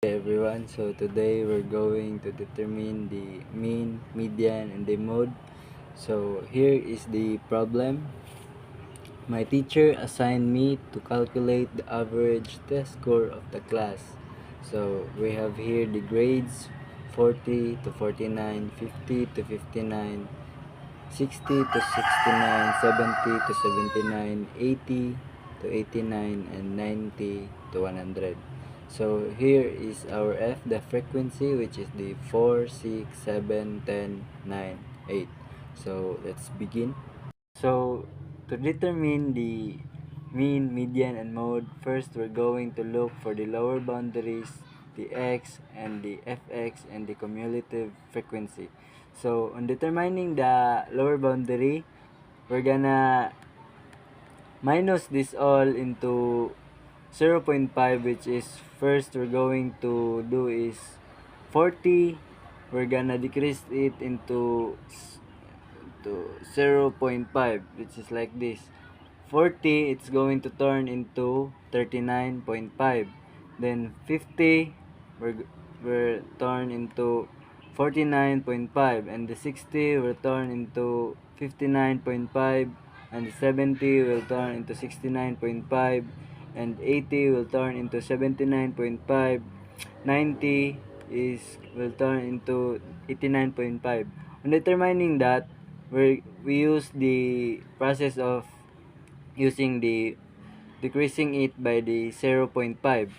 Hey everyone, so today we're going to determine the mean, median, and the mode. So here is the problem. My teacher assigned me to calculate the average test score of the class. So we have here the grades 40 to 49, 50 to 59, 60 to 69, 70 to 79, 80 to 89, and 90 to 100. So here is our F, the frequency, which is the 4, 6, 7, 10, 9, 8. So let's begin. So to determine the mean, median, and mode, first we're going to look for the lower boundaries, the x and the fx, and the cumulative frequency. So on determining the lower boundary, we're gonna minus this all into 0.5, which is first we're going to do is 40. We're gonna decrease it into 0.5, which is like this. 40, it's going to turn into 39.5. Then 50, we're turn into 49.5, and the 60 will turn into 59.5, and the 70 will turn into 69.5, and 80 will turn into 79.5. 90 will turn into 89.5. On determining that, we use the process of using the decreasing it by the 0.5.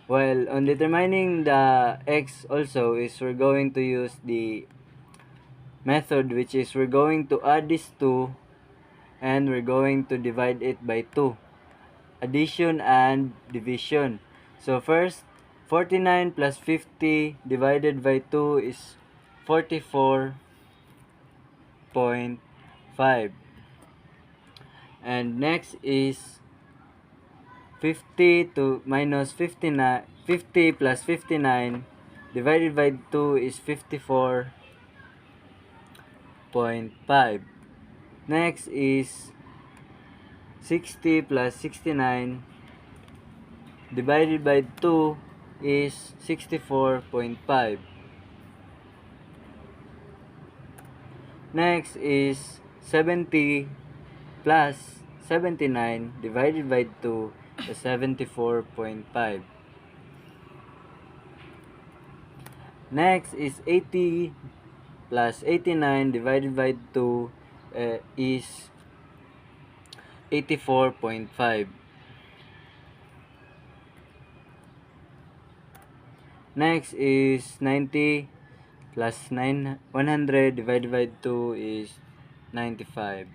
While on determining the x also is we're going to use the method, which is we're going to add these two and we're going to divide it by 2. Addition and division. So first, 49 plus 50 divided by 2 is 44.5. And next is 50 to minus 59, 50 plus 59 divided by 2 is 54.5. Next is 60 plus 69 divided by 2 is 64.5. Next is 70 plus 79 divided by 2 is 74.5. Next is 80 plus 89 divided by 2 is 84.5. Next is 90 plus 100 divided by 2 is 95.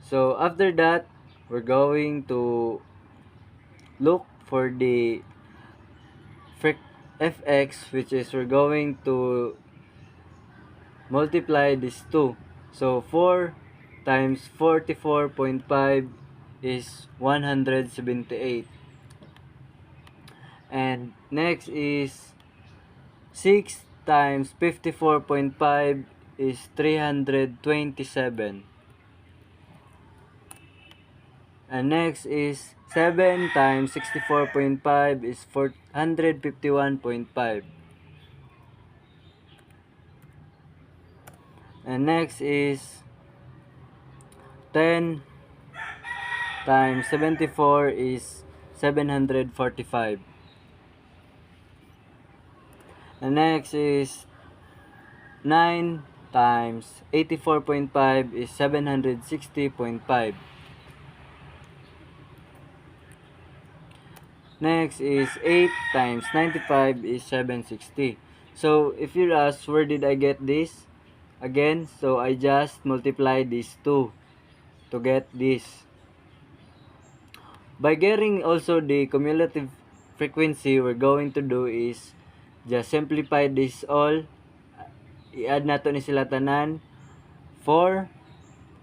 So after that, we're going to look for the fx, which is we're going to multiply these two. So 4 times 44.5 is 178. And next is 6 times 54.5 is 327. And next is 7 times 64.5 is 451.5. And next is 10 times 74 is 745. And next is 9 times 84.5 is 760.5. Next is 8 times 95 is 760. So if you ask where did I get this? Again, so I just multiply these two to get this. By getting also the cumulative frequency, we're going to do is just simplify this all. I-add nato ni sila tanan. 4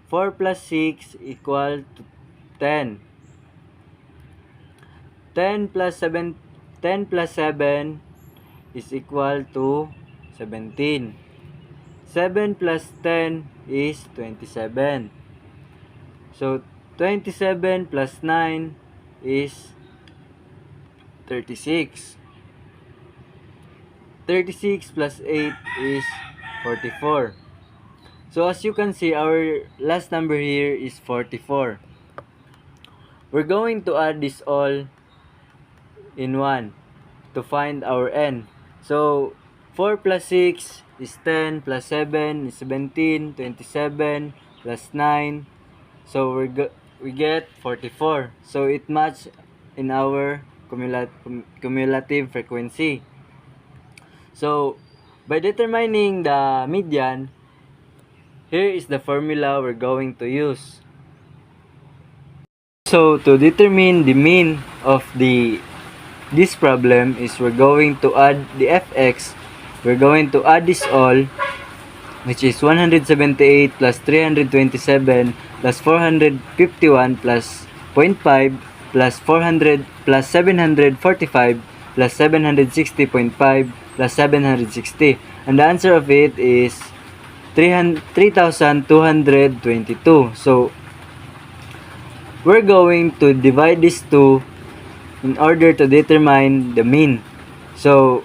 plus 6 equal to 10. 10 plus 7 is equal to 17. 7 plus 10 is 27. So 27 plus 9 is 36. 36 plus 8 is 44. So as you can see, our last number here is 44. We're going to add this all in 1 to find our n. So 4 plus 6 is 10, plus 7 is 17, 27 plus 9. So we get 44. So it matches in our cumulative frequency. So by determining the median, here is the formula we're going to use. So to determine the mean of this problem is we're going to add the fx. We're going to add this all, which is 178 plus 327 plus 451 plus 0.5 plus 400 plus 745 plus 760.5 plus 760. And the answer of it is 3,222. So we're going to divide these two in order to determine the mean. So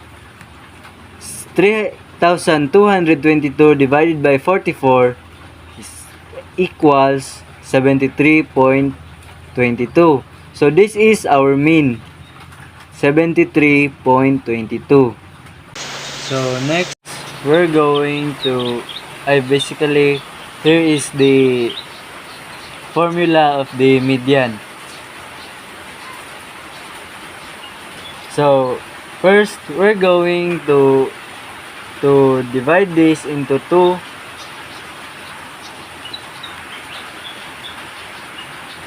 3,222 divided by 44 equals 73.22. So this is our mean, 73.22. So next, we're going to, basically, here is the formula of the median. So first, we're going to divide this into 2.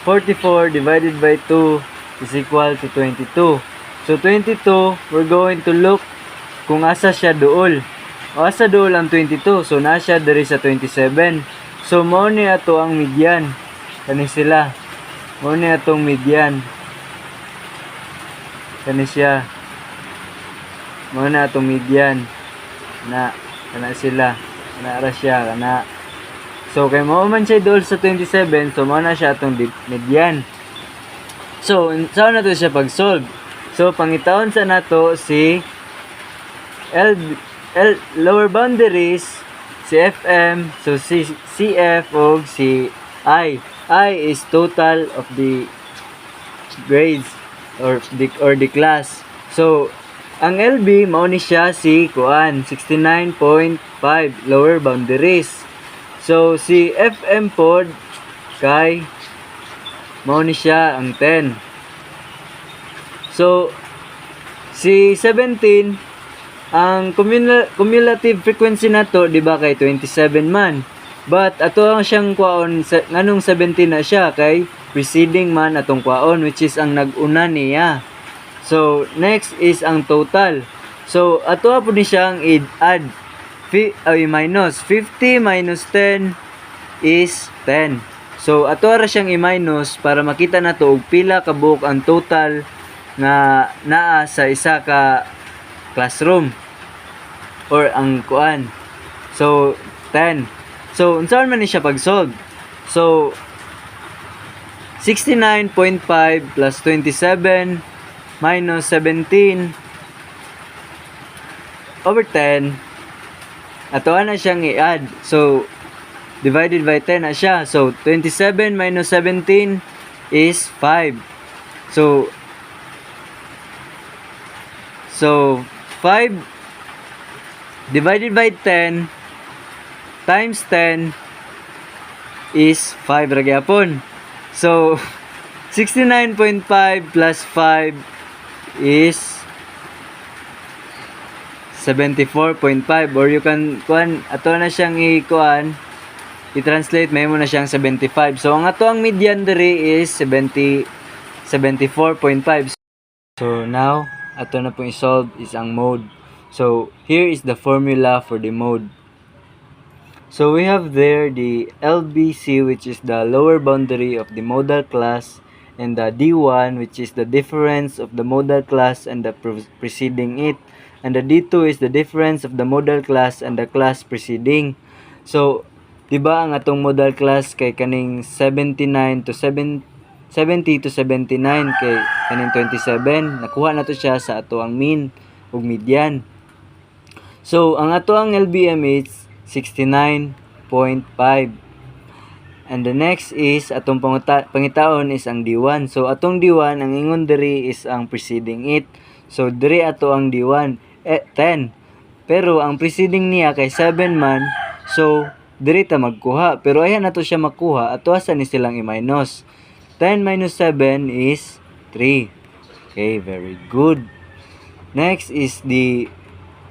44 divided by 2 is equal to 22. So 22, we're going to look kung asa siya duol. O asa duol ang 22. So nasa diri sa 27. So mao ni ato ang median. Kani sila. Mao ni atong median. Kani siya. Mao na atong median. Kana sila. Kana siya. Kana. So kay mao man siya duol sa 27. So mao na siya atong median. So saan nato siya pag-solve? So pangitawon sa nato si lower boundaries, si FM, so si CF o si I. I is total of the grades or the class. So ang LB mao ni siya si kuan 69.5 lower boundaries. So si FM pod kay mao ni siya ang 10. So si 17 ang cumulative frequency nato, di ba, kay 27 man. But ato ang siyang kwaon nganong 17 na siya kay preceding man atong kwaon, which is ang nag-una niya. So next is ang total. So ato po ni siyang add minus 50 minus 10 is 10. So ato ra siyang i-minus para makita nato og pila ka buok ang total nga naa sa isa ka classroom or ang kuan. So 10. So unsaon man ni siya pag-solve? So 69.5 plus 27 minus 17 over 10, ato na siyang i-add. So divided by 10 na siya. So 27 minus 17 is 5. So 5 divided by 10 times 10 is 5 ra gyapon. So 69.5 plus 5 is 74.5, or you can kuan ato na siyang i-translate may mo na siyang 75. So ang ato ang median diri is 74.5. So now ato na pong i-solve is ang mode. So here is the formula for the mode. So we have there the LBC, which is the lower boundary of the modal class, and the D1, which is the difference of the modal class and the preceding it, and the D2 is the difference of the modal class and the class preceding. So diba ang atong modal class kay kaning 79 to 7 70 to 79 kay kaning 27 nakuha na to siya sa ato ang mean ug median. So ang ato ang LBM is 69.5. And the next is atong pangitaon is ang D1. So atong D1 ang ingon diri is ang preceding it. So diri ato ang D1 10. Pero ang preceding niya kay 7 man. So diri ta magkuha. Pero ayan nato siya makuha. Ato asa ni silang i-minus. 10 minus 7 is 3. Okay, very good. Next is the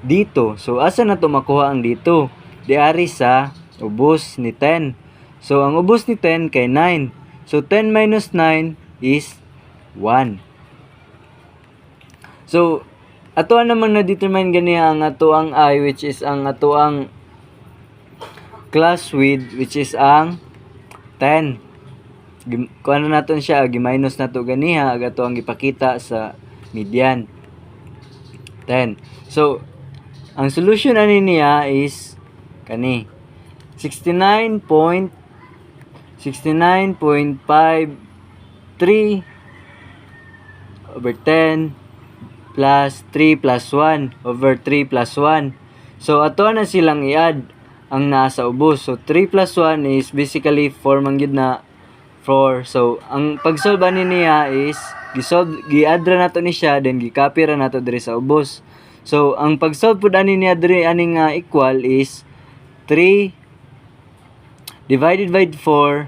dito. So asa na to makuha ang dito? Diari sa ubos ni 10. So ang ubos ni 10 kay 9. So 10 minus 9 is 1. So ato naman na determine ganiya ang ato ang I, which is ang ato ang class width, which is ang 10. Kuha na natin siya, gi-minus na to ganiha, ag ato ang ipakita sa median 10. So ang solution ani niya is kani 69.53 over 10 plus 3 plus 1 over 3 plus 1. So ato na silang i-add ang nasa ubos. So 3 plus 1 is basically 4 man gyud na 4. So ang pag-solve ani niya is gi-add ra nato ni siya, then gi-copy ra nato diri sa ubos. So ang pag-solve pud ani niya diri aning equal is 3 divided by 4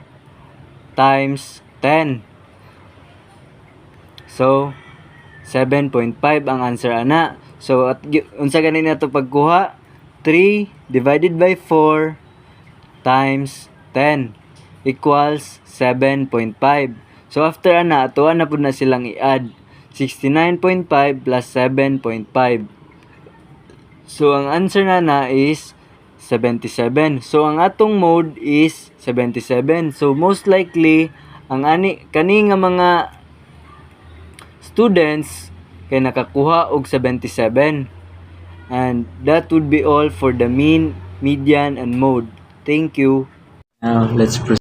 times 10. So 7.5 ang answer ana. So at unsa gani nato pagkuha? 3 divided by 4 times 10 equals 7.5. So after ana ato na pud na silang i-add 69.5 plus 7.5. So ang answer na is 77. So ang atong mode is 77. So most likely ang kani nga mga students kay nakakuha og 77. And that would be all for the mean, median, and mode. Thank you. Now let's proceed.